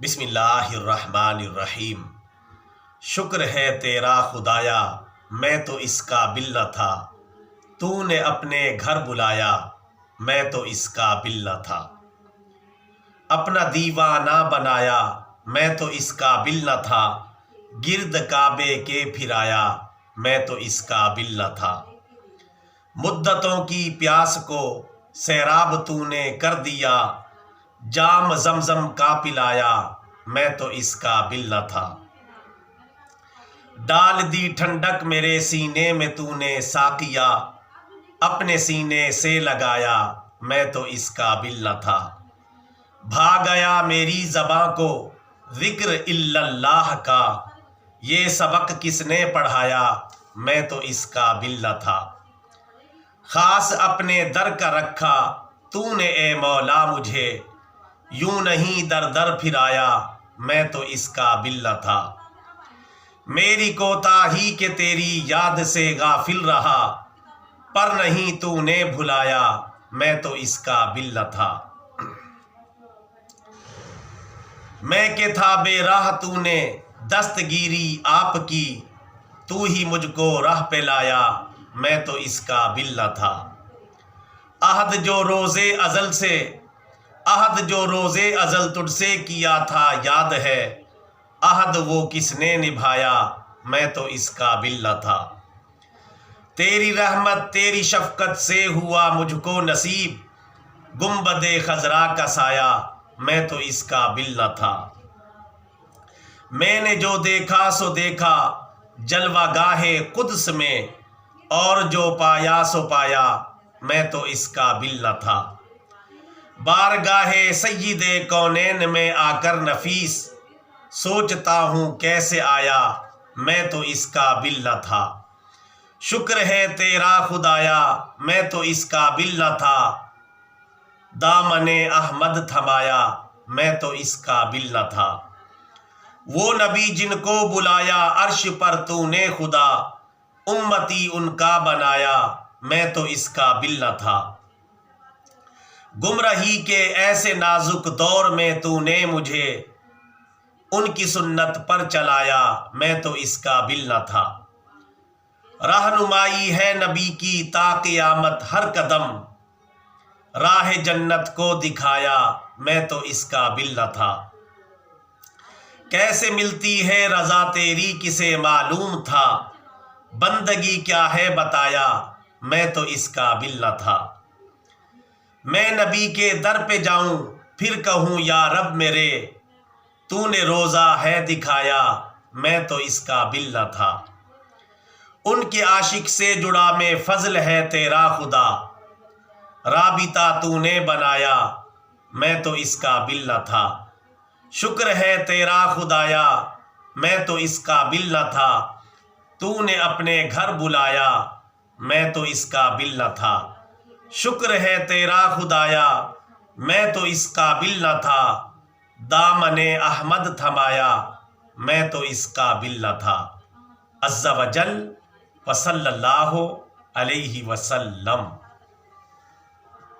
بسم اللہ الرحمن الرحیم۔ شکر ہے تیرا خدایا، میں تو اس قابل نہ تھا، تو نے اپنے گھر بلایا، میں تو اس قابل نہ تھا۔ اپنا دیوانہ بنایا، میں تو اس قابل نہ تھا، گرد کعبے کے پھرایا، میں تو اس قابل نہ تھا۔ مدتوں کی پیاس کو سیراب تو نے کر دیا، جام زمزم کا پلایا، میں تو اس قابل نہ تھا۔ ڈال دی ٹھنڈک میرے سینے میں تو نے ساقیا، اپنے سینے سے لگایا، میں تو اس قابل نہ تھا۔ بھا گیا میری زباں کو ذکر الا اللہ کا، یہ سبق کس نے پڑھایا، میں تو اس قابل نہ تھا۔ خاص اپنے در کا رکھا تو نے اے مولا مجھے، یوں نہیں در در پھرایا، میں تو اس قابل نہ تھا۔ میری کوتاہی کہ تیری یاد سے غافل رہا، پر نہیں تو نے بھلایا، میں تو اس قابل نہ تھا۔ میں کہ تھا بے راہ تو نے دستگیری آپ کی، تو ہی مجھ کو راہ پہ لایا، میں تو اس قابل نہ تھا۔ عہد جو روزے ازل تجھ سے کیا تھا یاد ہے، عہد وہ کس نے نبھایا، میں تو اس قابل نہ تھا۔ تیری رحمت تیری شفقت سے ہوا مجھ کو نصیب، گنبد خضرا کا سایہ، میں تو اس قابل نہ تھا۔ میں نے جو دیکھا سو دیکھا جلوہ گاہ قدس میں، اور جو پایا سو پایا، میں تو اس قابل نہ تھا۔ بارگاہ سید کونین میں آ کر نفیس، سوچتا ہوں کیسے آیا، میں تو اس قابل نہ تھا۔ شکر ہے تیرا خدایا، میں تو اس قابل نہ تھا، دامن احمد تھمایا، میں تو اس قابل نہ تھا۔ وہ نبی جن کو بلایا عرش پر تو نے خدا، امتی ان کا بنایا، میں تو اس قابل نہ تھا۔ گمراہی کے ایسے نازک دور میں تو نے مجھے، ان کی سنت پر چلایا، میں تو اس قابل نہ تھا۔ رہنمائی ہے نبی کی تا قیامت ہر قدم، راہ جنت کو دکھایا، میں تو اس قابل نہ تھا۔ کیسے ملتی ہے رضا تیری کسے معلوم تھا، بندگی کیا ہے بتایا، میں تو اس قابل نہ تھا۔ میں نبی کے در پہ جاؤں پھر کہوں یا رب میرے، تو نے روزہ ہے دکھایا، میں تو اس قابل نہ تھا۔ ان کے عاشق سے جڑا میں فضل ہے تیرا خدا، رابطہ تو نے بنایا، میں تو اس قابل نہ تھا۔ شکر ہے تیرا خدایا، میں تو اس قابل نہ تھا، تو نے اپنے گھر بلایا، میں تو اس قابل نہ تھا۔ شکر ہے تیرا خدایا، میں تو اس قابل نہ تھا، دامن احمد تھمایا، میں تو اس قابل نہ تھا۔ عز و جل وصلی اللہ علیہ وسلم۔